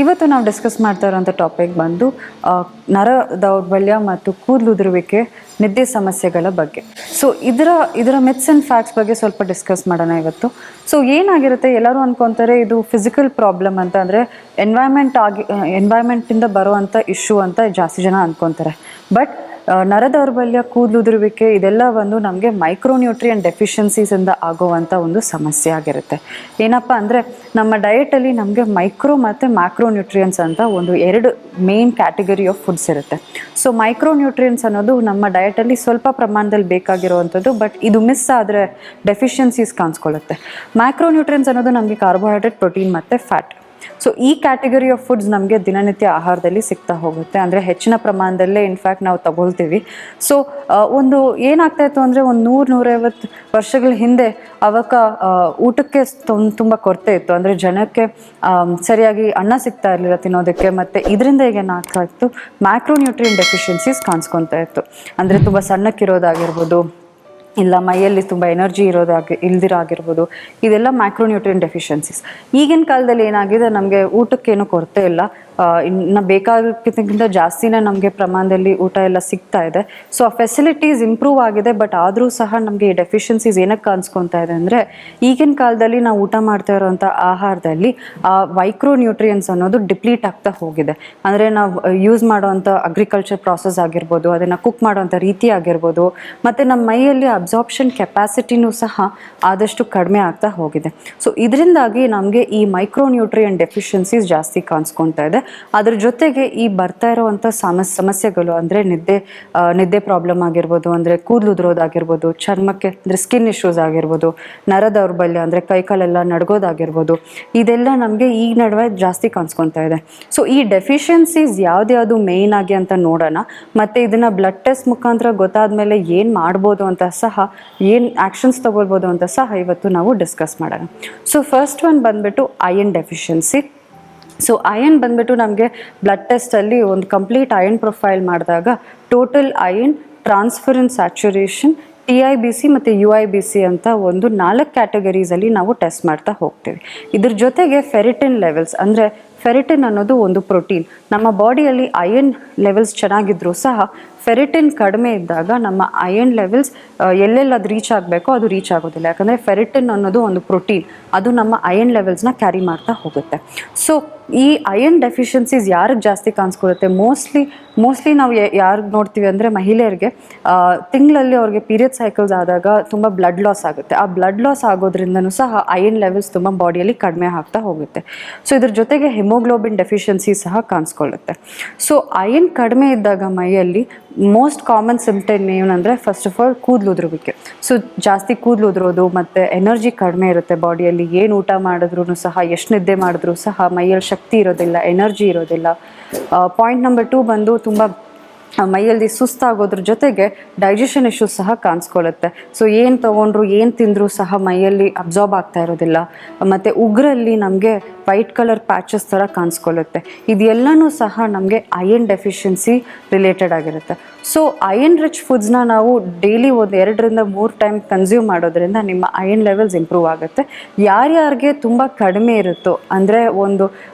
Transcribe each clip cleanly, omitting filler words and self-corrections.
ಇವತ್ತು ನಾವು ಡಿಸ್ಕಸ್ ಮಾಡ್ತಾ ಇರೋಂಥ ಟಾಪಿಕ್ ಬಂದು ನರ ದೌರ್ಬಲ್ಯ ಮತ್ತು ಕೂದಲುದುರುವಿಕೆ ನಿದ್ದೆ ಸಮಸ್ಯೆಗಳ ಬಗ್ಗೆ. ಸೊ ಇದರ ಮಿತ್ಸ್ ಆ್ಯಂಡ್ ಫ್ಯಾಕ್ಟ್ಸ್ ಬಗ್ಗೆ ಸ್ವಲ್ಪ ಡಿಸ್ಕಸ್ ಮಾಡೋಣ ಇವತ್ತು. ಸೊ ಏನಾಗಿರುತ್ತೆ, ಎಲ್ಲರೂ ಅನ್ಕೊತಾರೆ ಇದು ಫಿಸಿಕಲ್ ಪ್ರಾಬ್ಲಮ್ ಅಂತ, ಅಂದರೆ ಎನ್ವೈರ್ಮೆಂಟಿಂದ ಬರುವಂಥ ಇಶ್ಯೂ ಅಂತ ಜಾಸ್ತಿ ಜನ ಅಂದ್ಕೊತಾರೆ. ಬಟ್ ನರ ದೌರ್ಬಲ್ಯ, ಕೂದಲುದುರುವಿಕೆ ಇದೆಲ್ಲ ಒಂದು ನಮಗೆ ಮೈಕ್ರೋನ್ಯೂಟ್ರಿಯನ್ ಡೆಫಿಷಿಯನ್ಸೀಸಿಂದ ಆಗುವಂಥ ಒಂದು ಸಮಸ್ಯೆ ಆಗಿರುತ್ತೆ. ಏನಪ್ಪ ಅಂದರೆ ನಮ್ಮ ಡಯಟಲ್ಲಿ ನಮಗೆ ಮೈಕ್ರೋ ಮತ್ತು ಮ್ಯಾಕ್ರೋನ್ಯೂಟ್ರಿಯನ್ಸ್ ಅಂತ ಎರಡು ಮೇನ್ ಕ್ಯಾಟಗರಿ ಆಫ್ ಫುಡ್ಸ್ ಇರುತ್ತೆ. ಸೊ ಮೈಕ್ರೋನ್ಯೂಟ್ರಿಯನ್ಸ್ ಅನ್ನೋದು ನಮ್ಮ ಡಯಟಲ್ಲಿ ಸ್ವಲ್ಪ ಪ್ರಮಾಣದಲ್ಲಿ ಬೇಕಾಗಿರುವಂಥದ್ದು, ಬಟ್ ಇದು ಮಿಸ್ ಆದರೆ ಡೆಫಿಷಿಯನ್ಸೀಸ್ ಕಾಣಿಸ್ಕೊಳ್ಳುತ್ತೆ. ಮ್ಯಾಕ್ರೋನ್ಯೂಟ್ರಿಯನ್ಸ್ ಅನ್ನೋದು ನಮಗೆ ಕಾರ್ಬೋಹೈಡ್ರೇಟ್, ಪ್ರೋಟೀನ್ ಮತ್ತು ಫ್ಯಾಟ್. ಸೊ ಈ ಕ್ಯಾಟಗರಿ ಆಫ್ ಫುಡ್ಸ್ ನಮಗೆ ದಿನನಿತ್ಯ ಆಹಾರದಲ್ಲಿ ಸಿಗ್ತಾ ಹೋಗುತ್ತೆ, ಅಂದರೆ ಹೆಚ್ಚಿನ ಪ್ರಮಾಣದಲ್ಲೇ ಇನ್ಫ್ಯಾಕ್ಟ್ ನಾವು ತಗೊಳ್ತೀವಿ. ಸೊ ಏನಾಗ್ತಾಯಿತ್ತು ಅಂದರೆ 100-150 ವರ್ಷಗಳ ಹಿಂದೆ ಅವಾಗ ಊಟಕ್ಕೆ ತುಂಬ ಕೊರತೆ ಇತ್ತು, ಅಂದರೆ ಜನಕ್ಕೆ ಸರಿಯಾಗಿ ಅನ್ನ ಸಿಗ್ತಾ ಇರಲಿಲ್ಲ ತಿನ್ನೋದಕ್ಕೆ. ಮತ್ತು ಇದರಿಂದ ಈಗ ಏನಾಗ್ತಾ ಇತ್ತು, ಮ್ಯಾಕ್ರೋನ್ಯೂಟ್ರಿಯನ್ ಡೆಫಿಷಿಯನ್ಸೀಸ್ ಕಾಣಿಸ್ಕೊತಾ ಇತ್ತು. ಅಂದರೆ ತುಂಬ ಸಣ್ಣಕ್ಕಿರೋದಾಗಿರ್ಬೋದು, ಇಲ್ಲ ಮೈಯಲ್ಲಿ ತುಂಬ ಎನರ್ಜಿ ಇಲ್ದಿರಾಗಿರ್ಬೋದು, ಇದೆಲ್ಲ ಮ್ಯಾಕ್ರೋನ್ಯೂಟ್ರಿಯನ್ ಡೆಫಿಷಿಯನ್ಸೀಸ್. ಈಗಿನ ಕಾಲದಲ್ಲಿ ಏನಾಗಿದೆ, ನಮಗೆ ಊಟಕ್ಕೇನು ಕೊರತೆ ಇಲ್ಲ, ಇನ್ನು ಬೇಕಾಗಿದ್ದಕ್ಕಿಂತ ಜಾಸ್ತಿನೇ ನಮಗೆ ಪ್ರಮಾಣದಲ್ಲಿ ಊಟ ಎಲ್ಲ ಸಿಗ್ತಾ ಇದೆ. ಸೊ ಆ ಫೆಸಿಲಿಟೀಸ್ ಇಂಪ್ರೂವ್ ಆಗಿದೆ, ಬಟ್ ಆದರೂ ಸಹ ನಮಗೆ ಈ ಡೆಫಿಷಿಯನ್ಸೀಸ್ ಏನಕ್ಕೆ ಕಾಣಿಸ್ಕೊತಾ ಇದೆ ಅಂದರೆ, ಈಗಿನ ಕಾಲದಲ್ಲಿ ನಾವು ಊಟ ಮಾಡ್ತಾ ಇರೋವಂಥ ಆಹಾರದಲ್ಲಿ ಆ ಮೈಕ್ರೋನ್ಯೂಟ್ರಿಯನ್ಸ್ ಅನ್ನೋದು ಡಿಪ್ಲೀಟ್ ಆಗ್ತಾ ಹೋಗಿದೆ. ಅಂದರೆ ನಾವು ಯೂಸ್ ಮಾಡೋವಂಥ ಅಗ್ರಿಕಲ್ಚರ್ ಪ್ರಾಸೆಸ್ ಆಗಿರ್ಬೋದು, ಅದನ್ನು ಕುಕ್ ಮಾಡೋವಂಥ ರೀತಿ ಆಗಿರ್ಬೋದು, ಮತ್ತು ನಮ್ಮ ಮೈಯಲ್ಲಿ ಅಬ್ಸಾರ್ಪ್ಷನ್ ಕೆಪಾಸಿಟಿನೂ ಸಹ ಆದಷ್ಟು ಕಡಿಮೆ ಆಗ್ತಾ ಹೋಗಿದೆ. ಸೊ ಇದರಿಂದಾಗಿ ನಮಗೆ ಈ ಮೈಕ್ರೋನ್ಯೂಟ್ರಿಯನ್ ಡೆಫಿಷಿಯನ್ಸೀಸ್ ಜಾಸ್ತಿ ಕಾಣಿಸ್ಕೊತಾ ಇದೆ. ಅದ್ರ ಜೊತೆಗೆ ಈ ಬರ್ತಾ ಇರೋವಂಥ ಸಮಸ್ಯೆಗಳು, ಅಂದರೆ ನಿದ್ದೆ ಪ್ರಾಬ್ಲಮ್ ಆಗಿರ್ಬೋದು, ಅಂದರೆ ಕೂದಲು ಉದುರೋದಾಗಿರ್ಬೋದು, ಚರ್ಮಕ್ಕೆ ಅಂದರೆ ಸ್ಕಿನ್ ಇಶ್ಯೂಸ್ ಆಗಿರ್ಬೋದು, ನರ ದೌರ್ಬಲ್ಯ ಅಂದರೆ ಕೈಕಾಲೆಲ್ಲ ನಡ್ಗೋದಾಗಿರ್ಬೋದು, ಇದೆಲ್ಲ ನಮಗೆ ಈ ನಡುವೆ ಜಾಸ್ತಿ ಕಾಣಿಸ್ಕೊತಾ ಇದೆ. ಸೊ ಈ ಡೆಫಿಷಿಯನ್ಸೀಸ್ ಯಾವ್ದು ಮೇಯ್ನ್ ಆಗಿ ಅಂತ ನೋಡೋಣ, ಮತ್ತು ಇದನ್ನು ಬ್ಲಡ್ ಟೆಸ್ಟ್ ಮುಖಾಂತರ ಗೊತ್ತಾದ್ಮೇಲೆ ಏನು ಮಾಡ್ಬೋದು ಅಂತ ಸಹ, ಏನು ಆ್ಯಕ್ಷನ್ಸ್ ತೊಗೊಳ್ಬೋದು ಅಂತ ಸಹ ಇವತ್ತು ನಾವು ಡಿಸ್ಕಸ್ ಮಾಡೋಣ. ಸೊ ಫಸ್ಟ್ ಒನ್ ಬಂದ್ಬಿಟ್ಟು ಅಯರ್ನ್ ಡೆಫಿಷಿಯನ್ಸಿ. ಸೊ ಅಯರ್ನ್ ಬಂದ್ಬಿಟ್ಟು ನಮಗೆ ಬ್ಲಡ್ ಟೆಸ್ಟಲ್ಲಿ ಒಂದು ಕಂಪ್ಲೀಟ್ ಅಯರ್ನ್ ಪ್ರೊಫೈಲ್ ಮಾಡಿದಾಗ ಟೋಟಲ್ ಅಯರ್ನ್, ಟ್ರಾನ್ಸ್ಫರೆನ್ಸ್ ಸ್ಯಾಚುರೇಷನ್, TIBC ಮತ್ತು UIBC ಅಂತ 4 ಕ್ಯಾಟಗರೀಸಲ್ಲಿ ನಾವು ಟೆಸ್ಟ್ ಮಾಡ್ತಾ ಹೋಗ್ತೀವಿ. ಇದ್ರ ಜೊತೆಗೆ ಫೆರಿಟಿನ್ ಲೆವೆಲ್ಸ್, ಅಂದರೆ ಫೆರಿಟಿನ್ ಅನ್ನೋದು ಒಂದು ಪ್ರೋಟೀನ್. ನಮ್ಮ ಬಾಡಿಯಲ್ಲಿ ಅಯರ್ನ್ ಲೆವೆಲ್ಸ್ ಚೆನ್ನಾಗಿದ್ರೂ ಸಹ ಫೆರಿಟಿನ್ ಕಡಿಮೆ ಇದ್ದಾಗ ನಮ್ಮ ಅಯರ್ನ್ ಲೆವೆಲ್ಸ್ ಎಲ್ಲೆಲ್ಲಿ ಅದು ರೀಚ್ ಆಗಬೇಕೋ ಅದು ರೀಚ್ ಆಗೋದಿಲ್ಲ. ಯಾಕಂದರೆ ಫೆರಿಟಿನ್ ಅನ್ನೋದು ಒಂದು ಪ್ರೋಟೀನ್, ಅದು ನಮ್ಮ ಅಯರ್ನ್ ಲೆವೆಲ್ಸ್ನ ಕ್ಯಾರಿ ಮಾಡ್ತಾ ಹೋಗುತ್ತೆ. ಸೊ ಈ ಅಯರ್ನ್ ಡೆಫಿಷಿಯನ್ಸೀಸ್ ಯಾರಿಗೆ ಜಾಸ್ತಿ ಕಾಣಿಸ್ಕೊಳ್ಳುತ್ತೆ, ಮೋಸ್ಟ್ಲಿ ನಾವು ಯಾರಿಗೆ ನೋಡ್ತೀವಿ ಅಂದರೆ ಮಹಿಳೆಯರಿಗೆ ತಿಂಗಳಲ್ಲಿ ಅವ್ರಿಗೆ ಪೀರಿಯಡ್ ಸೈಕಲ್ಸ್ ಆದಾಗ ತುಂಬ ಬ್ಲಡ್ ಲಾಸ್ ಆಗುತ್ತೆ. ಆ ಬ್ಲಡ್ ಲಾಸ್ ಆಗೋದ್ರಿಂದನೂ ಸಹ ಅಯರ್ನ್ ಲೆವೆಲ್ಸ್ ತುಂಬ ಬಾಡಿಯಲ್ಲಿ ಕಡಿಮೆ ಆಗ್ತಾ ಹೋಗುತ್ತೆ. ಸೊ ಇದ್ರ ಜೊತೆಗೆ ಹಿಮೋಗ್ಲೋಬಿನ್ ಡೆಫಿಷಿಯನ್ಸಿ ಸಹ ಕಾಣಿಸ್ಕೊಳ್ಳುತ್ತೆ. ಸೊ ಅಯರ್ನ್ ಕಡಿಮೆ ಇದ್ದಾಗ ಮೈಯಲ್ಲಿ ಮೋಸ್ಟ್ ಕಾಮನ್ ಸಿಂಪ್ಟಮ್ ಏನಂದರೆ, ಫಸ್ಟ್ ಆಫ್ ಆಲ್ ಕೂದಲು ಉದುರುವಿಕೆ. ಸೊ ಜಾಸ್ತಿ ಕೂದಲು ಉದುರೋದು, ಮತ್ತು ಎನರ್ಜಿ ಕಡಿಮೆ ಇರುತ್ತೆ ಬಾಡಿಯಲ್ಲಿ. ಏನು ಊಟ ಮಾಡಿದ್ರೂ ಸಹ, ಎಷ್ಟು ನಿದ್ದೆ ಮಾಡಿದ್ರೂ ಸಹ ಮೈಯಲ್ಲಿ ಶಕ್ತಿ ಇರೋದಿಲ್ಲ, ಎನರ್ಜಿ ಇರೋದಿಲ್ಲ. ಪಾಯಿಂಟ್ ನಂಬರ್ 2 ಬಂದು ತುಂಬ ಮೈಯಲ್ಲಿ ಸುಸ್ತಾಗೋದ್ರ ಜೊತೆಗೆ ಡೈಜೆಷನ್ ಇಶ್ಯೂಸ್ ಸಹ ಕಾಣಿಸ್ಕೊಳ್ಳುತ್ತೆ. ಸೊ ಏನು ತೊಗೊಂಡ್ರು, ಏನು ತಿಂದರೂ ಸಹ ಮೈಯಲ್ಲಿ ಅಬ್ಸಾರ್ಬ್ ಆಗ್ತಾ ಇರೋದಿಲ್ಲ. ಮತ್ತು ಉಗುರಲ್ಲಿ ನಮಗೆ ವೈಟ್ ಕಲರ್ ಪ್ಯಾಚಸ್ ಥರ ಕಾಣಿಸ್ಕೊಳ್ಳುತ್ತೆ. ಇದೆಲ್ಲನೂ ಸಹ ನಮಗೆ ಅಯರ್ನ್ ಡೆಫಿಷಿಯನ್ಸಿ ರಿಲೇಟೆಡ್ ಆಗಿರುತ್ತೆ. ಸೊ ಅಯರ್ನ್ ರಿಚ್ ಫುಡ್ಸ್ನ ನಾವು ಡೈಲಿ 2-3 ಟೈಮ್ ಕನ್ಸ್ಯೂಮ್ ಮಾಡೋದ್ರಿಂದ ನಿಮ್ಮ ಅಯರ್ನ್ ಲೆವೆಲ್ಸ್ ಇಂಪ್ರೂವ್ ಆಗುತ್ತೆ. ಯಾರ್ಯಾರಿಗೆ ತುಂಬ ಕಡಿಮೆ ಇರುತ್ತೋ, ಅಂದರೆ ಒಂದು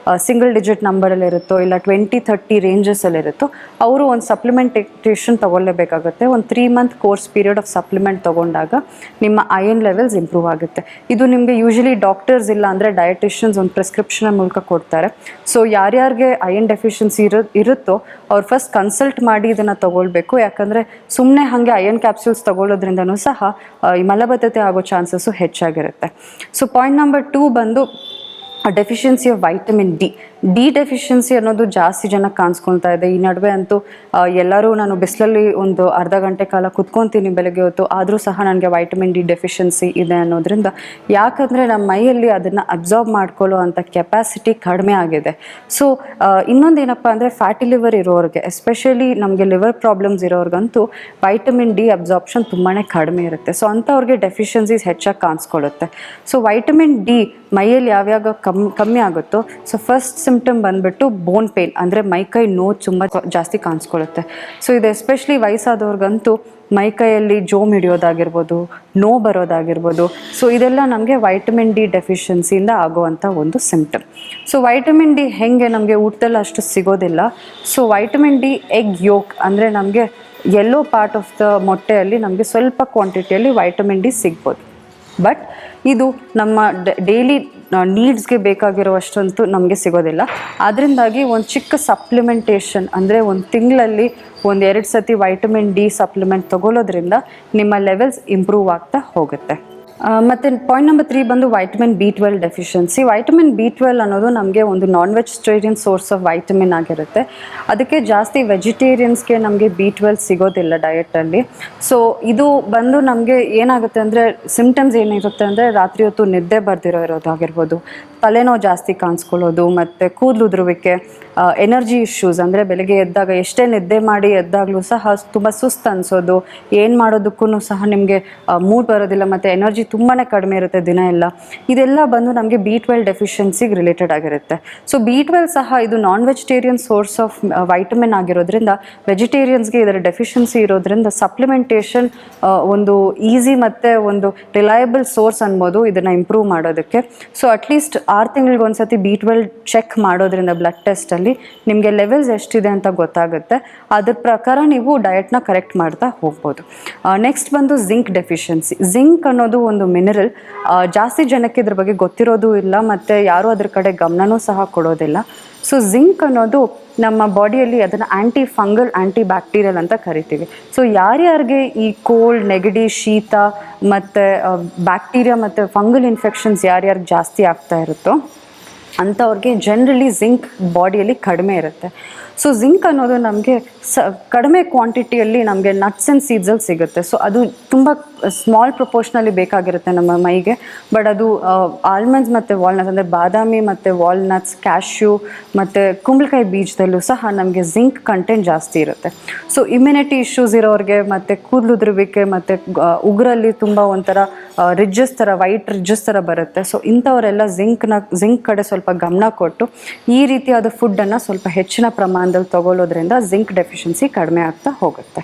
ಸಿಂಗಲ್ ಡಿಜಿಟ್ ನಂಬರಲ್ಲಿ ಇರುತ್ತೋ, ಇಲ್ಲ 20-30 ರೇಂಜಸಲ್ಲಿರುತ್ತೋ, ಅವರು ಒಂದು ಸಪ್ಲಿಮೆಂಟೇಷನ್ ತೊಗೊಳ್ಳೇಬೇಕಾಗುತ್ತೆ. ಒಂದು 3 month course period of supplement ತೊಗೊಂಡಾಗ ನಿಮ್ಮ ಅಯರ್ನ್ ಲೆವೆಲ್ಸ್ ಇಂಪ್ರೂವ್ ಆಗುತ್ತೆ. ಇದು ನಿಮಗೆ ಯೂಶಲಿ ಡಾಕ್ಟರ್ಸ್ ಇಲ್ಲ ಅಂದರೆ ಡಯಟಿಷಿಯನ್ಸ್ ಒಂದು ಪ್ರಿಸ್ಕ್ರಿಪ್ಷನ್ ಮೂಲಕ ಕೊಡ್ತಾರೆ. ಸೊ ಯಾರ್ಯಾರಿಗೆ ಅಯರ್ನ್ ಡೆಫಿಷಿಯನ್ಸಿ ಇರುತ್ತೋ ಅವ್ರು ಫಸ್ಟ್ ಕನ್ಸಲ್ಟ್ ಮಾಡಿ ಇದನ್ನು ತೊಗೊಳ್ಬೇಕು. ಯಾಕಂದರೆ ಸುಮ್ಮನೆ ಹಾಗೆ ಅಯರ್ನ್ ಕ್ಯಾಪ್ಸೂಲ್ಸ್ ತೊಗೊಳ್ಳೋದ್ರಿಂದನೂ ಸಹ ಈ ಮಲಬದ್ಧತೆ ಆಗೋ ಚಾನ್ಸಸ್ಸು ಹೆಚ್ಚಾಗಿರುತ್ತೆ. ಸೊ ಪಾಯಿಂಟ್ ನಂಬರ್ 2 ಬಂದು deficiency of vitamin D deficiency ಅನ್ನೋದು ಜಾಸ್ತಿ ಜನಕ್ಕೆ ಕಾಣಿಸ್ಕೊಳ್ತಾ ಇದೆ. ಈ ನಡುವೆ ಅಂತೂ ಎಲ್ಲರೂ, ನಾನು ಬಿಸಿಲಲ್ಲಿ ಒಂದು ಅರ್ಧ ಗಂಟೆ ಕಾಲ ಕುತ್ಕೊತೀನಿ ಬೆಳಗ್ಗೆ ಹೊತ್ತು, ಆದರೂ ಸಹ ನನಗೆ ವೈಟಮಿನ್ ಡಿ ಡೆಫಿಷಿಯನ್ಸಿ ಇದೆ ಅನ್ನೋದ್ರಿಂದ. ಯಾಕಂದರೆ ನಮ್ಮ ಮೈಯಲ್ಲಿ ಅದನ್ನು ಅಬ್ಸಾರ್ಬ್ ಮಾಡ್ಕೊಳ್ಳೋ ಅಂಥ ಕೆಪಾಸಿಟಿ ಕಡಿಮೆ ಆಗಿದೆ. ಸೊ ಇನ್ನೊಂದೇನಪ್ಪ ಅಂದರೆ, ಫ್ಯಾಟಿ ಲಿವರ್ ಇರೋರಿಗೆ, ಎಸ್ಪೆಷಲಿ ನಮಗೆ ಲಿವರ್ ಪ್ರಾಬ್ಲಮ್ಸ್ ಇರೋರಿಗಂತೂ ವೈಟಮಿನ್ ಡಿ ಅಬ್ಸಾರ್ಪ್ಷನ್ ತುಂಬಾ ಕಡಿಮೆ ಇರುತ್ತೆ. ಸೊ ಅಂಥವ್ರಿಗೆ ಡೆಫಿಷಿಯನ್ಸೀಸ್ ಹೆಚ್ಚಾಗಿ ಕಾಣಿಸ್ಕೊಳ್ಳುತ್ತೆ. ಸೊ ವೈಟಮಿನ್ ಡಿ ಮೈಯಲ್ಲಿ ಯಾವ್ಯಾವ ಕಮ್ಮಿ ಆಗುತ್ತೋ ಸೊ ಫಸ್ಟ್ ಸಿಂಪ್ಟಮ್ ಬಂದುಬಿಟ್ಟು ಬೋನ್ ಪೇನ್, ಅಂದರೆ ಮೈಕೈ ನೋವು ತುಂಬ ಜಾಸ್ತಿ ಕಾಣಿಸ್ಕೊಳ್ಳುತ್ತೆ. ಸೊ ಇದು ಎಸ್ಪೆಷಲಿ ವಯಸ್ಸಾದವ್ರಿಗಂತೂ ಮೈಕೈಯಲ್ಲಿ ಜೋಮ್ ಹಿಡಿಯೋದಾಗಿರ್ಬೋದು, ನೋವು ಬರೋದಾಗಿರ್ಬೋದು. ಸೊ ಇದೆಲ್ಲ ನಮಗೆ ವೈಟಮಿನ್ ಡಿ ಡೆಫಿಷಿಯನ್ಸಿಯಿಂದ ಆಗುವಂಥ ಒಂದು ಸಿಂಪ್ಟಮ್. ಸೊ ವೈಟಮಿನ್ ಡಿ ಹೇಗೆ ನಮಗೆ ಊಟದಲ್ಲಿ ಅಷ್ಟು ಸಿಗೋದಿಲ್ಲ. So vitamin D egg yoke, ಅಂದರೆ ನಮಗೆ ಎಲ್ಲೋ ಪಾರ್ಟ್ ಆಫ್ ದ ಮೊಟ್ಟೆಯಲ್ಲಿ ನಮಗೆ ಸ್ವಲ್ಪ ಕ್ವಾಂಟಿಟಿಯಲ್ಲಿ ವೈಟಮಿನ್ ಡಿ ಸಿಗ್ಬೋದು. ಬಟ್ ಇದು ನಮ್ಮ ಡೈಲಿ ನೀಡ್ಸ್ಗೆ ಬೇಕಾಗಿರುವಷ್ಟಂತೂ ನಮಗೆ ಸಿಗೋದಿಲ್ಲ. ಅದರಿಂದಾಗಿ ಒಂದು ಚಿಕ್ಕ ಸಪ್ಲಿಮೆಂಟೇಷನ್, ಅಂದರೆ ಒಂದು ತಿಂಗಳಲ್ಲಿ 1-2 ಸತಿ ವೈಟಮಿನ್ ಡಿ ಸಪ್ಲಿಮೆಂಟ್ ತೊಗೊಳ್ಳೋದ್ರಿಂದ ನಿಮ್ಮ ಲೆವೆಲ್ಸ್ ಇಂಪ್ರೂವ್ ಆಗ್ತಾ ಹೋಗುತ್ತೆ. ಮತ್ತು ಪಾಯಿಂಟ್ ನಂಬರ್ 3 ಬಂದು vitamin B12 deficiency. Vitamin B12 ಅನ್ನೋದು ನಮಗೆ ಒಂದು non vegetarian source of vitamin ಆಗಿರುತ್ತೆ. ಅದಕ್ಕೆ ಜಾಸ್ತಿ ವೆಜಿಟೇರಿಯನ್ಸ್ಗೆ ನಮಗೆ B12 ಸಿಗೋದಿಲ್ಲ ಡಯಟಲ್ಲಿ. ಸೊ ಇದು ಬಂದು ನಮಗೆ ಏನಾಗುತ್ತೆ ಅಂದರೆ ಸಿಂಪ್ಟಮ್ಸ್ ಏನಿರುತ್ತೆ ಅಂದರೆ ರಾತ್ರಿ ಹೊತ್ತು ನಿದ್ದೆ ಇರೋದಾಗಿರ್ಬೋದು, ತಲೆನೋವು ಜಾಸ್ತಿ ಕಾಣಿಸ್ಕೊಳ್ಳೋದು, ಮತ್ತು ಕೂದಲು ಉದುರುವಿಕೆ, ಎನರ್ಜಿ ಇಶ್ಯೂಸ್, ಅಂದರೆ ಬೆಳಗ್ಗೆ ಎದ್ದಾಗ ಎಷ್ಟೇ ನಿದ್ದೆ ಮಾಡಿ ಎದ್ದಾಗಲೂ ಸಹ ತುಂಬ ಸುಸ್ತು ಅನಿಸೋದು, ಏನು ಮಾಡೋದಕ್ಕೂ ಸಹ ನಿಮಗೆ ಮೂಡ್ ಬರೋದಿಲ್ಲ, ಮತ್ತು ಎನರ್ಜಿ ತುಂಬಾ ಕಡಿಮೆ ಇರುತ್ತೆ ದಿನ ಎಲ್ಲ. ಇದೆಲ್ಲ ಬಂದು ನಮಗೆ B12 ಡೆಫಿಷಿಯನ್ಸಿಗೆ ರಿಲೇಟೆಡ್ ಆಗಿರುತ್ತೆ. ಸೊ B12 ಸಹ ಇದು non vegetarian source of vitamin ಆಗಿರೋದ್ರಿಂದ ವೆಜಿಟೇರಿಯನ್ಸ್ಗೆ ಇದರ ಡೆಫಿಷಿಯನ್ಸಿ ಇರೋದ್ರಿಂದ ಸಪ್ಲಿಮೆಂಟೇಷನ್ ಒಂದು ಈಸಿ ಮತ್ತು ಒಂದು ರಿಲಯಬಲ್ ಸೋರ್ಸ್ ಅನ್ಬೋದು ಇದನ್ನು ಇಂಪ್ರೂವ್ ಮಾಡೋದಕ್ಕೆ. ಸೊ ಅಟ್ಲೀಸ್ಟ್ 6 ತಿಂಗಳಿಗೆ ಒಂದ್ಸತಿ B12 ಚೆಕ್ ಮಾಡೋದ್ರಿಂದ ಬ್ಲಡ್ ಟೆಸ್ಟಲ್ಲಿ ನಿಮಗೆ ಲೆವೆಲ್ಸ್ ಎಷ್ಟಿದೆ ಅಂತ ಗೊತ್ತಾಗುತ್ತೆ. ಅದ್ರ ಪ್ರಕಾರ ನೀವು ಡಯಟ್ನ ಕರೆಕ್ಟ್ ಮಾಡ್ತಾ ಹೋಗ್ಬೋದು. ನೆಕ್ಸ್ಟ್ ಬಂದು ಜಿಂಕ್ ಡೆಫಿಷಿಯನ್ಸಿ. ಜಿಂಕ್ ಅನ್ನೋದು ಒಂದು ಮಿನರಲ್, ಜಾಸ್ತಿ ಜನಕ್ಕೆ ಇದ್ರ ಬಗ್ಗೆ ಗೊತ್ತಿರೋದು ಇಲ್ಲ, ಮತ್ತು ಯಾರೂ ಅದ್ರ ಕಡೆ ಗಮನನೂ ಸಹ ಕೊಡೋದಿಲ್ಲ. ಸೊ ಜಿಂಕ್ ಅನ್ನೋದು ನಮ್ಮ ಬಾಡಿಯಲ್ಲಿ ಅದನ್ನು ಆ್ಯಂಟಿ ಫಂಗಲ್, ಆ್ಯಂಟಿ ಬ್ಯಾಕ್ಟೀರಿಯಲ್ ಅಂತ ಕರಿತೀವಿ. ಸೊ ಯಾರ್ಯಾರಿಗೆ ಈ ಕೋಲ್ಡ್, ನೆಗಡಿ, ಶೀತ ಮತ್ತು ಬ್ಯಾಕ್ಟೀರಿಯಾ ಮತ್ತು ಫಂಗಲ್ ಇನ್ಫೆಕ್ಷನ್ಸ್ ಯಾರ್ಯಾರಿಗೆ ಜಾಸ್ತಿ ಆಗ್ತಾ ಇರುತ್ತೋ ಅಂಥವ್ರಿಗೆ ಜನರಲಿ ಜಿಂಕ್ ಬಾಡಿಯಲ್ಲಿ ಕಡಿಮೆ ಇರುತ್ತೆ. ಸೊ ಜಿಂಕ್ ಅನ್ನೋದು ನಮಗೆ ಕಡಿಮೆ ಕ್ವಾಂಟಿಟಿಯಲ್ಲಿ ನಮಗೆ ನಟ್ಸ್ ಆ್ಯಂಡ್ ಸೀಡ್ಸಲ್ಲಿ ಸಿಗುತ್ತೆ. ಸೊ ಅದು ತುಂಬ ಸ್ಮಾಲ್ ಪ್ರಪೋರ್ಷನಲ್ಲಿ ಬೇಕಾಗಿರುತ್ತೆ ನಮ್ಮ ಮೈಗೆ. ಬಟ್ ಅದು ಆಲ್ಮಂಡ್ಸ್ ಮತ್ತು ವಾಲ್ನಟ್ಸ್, ಅಂದರೆ ಬಾದಾಮಿ ಮತ್ತು ವಾಲ್ನಟ್ಸ್, ಕ್ಯಾಶ್ಯೂ ಮತ್ತು ಕುಂಬಳಕಾಯಿ ಬೀಜದಲ್ಲೂ ಸಹ ನಮಗೆ ಜಿಂಕ್ ಕಂಟೆಂಟ್ ಜಾಸ್ತಿ ಇರುತ್ತೆ. ಸೊ ಇಮ್ಯುನಿಟಿ ಇಶ್ಯೂಸ್ ಇರೋರಿಗೆ, ಮತ್ತು ಕೂದಲುದುರುವಿಕೆ, ಮತ್ತು ಉಗುರಲ್ಲಿ ತುಂಬ ಒಂಥರ ರಿಜ್ಜಸ್ ಥರ, ವೈಟ್ ರಿಜ್ಜಸ್ ಥರ ಬರುತ್ತೆ. ಸೊ ಇಂಥವರೆಲ್ಲ ಜಿಂಕ್ ಕಡೆ ಸ್ವಲ್ಪ ಗಮನ ಕೊಟ್ಟು ಈ ರೀತಿಯಾದ ಫುಡ್ಡನ್ನು ಸ್ವಲ್ಪ ಹೆಚ್ಚಿನ ಪ್ರಮಾಣದಲ್ಲಿ ತಗೊಳ್ಳೋದ್ರಿಂದ ಜಿಂಕ್ ಡೆಫಿಷಿಯನ್ಸಿ ಕಡಿಮೆ ಆಗ್ತಾ ಹೋಗುತ್ತೆ.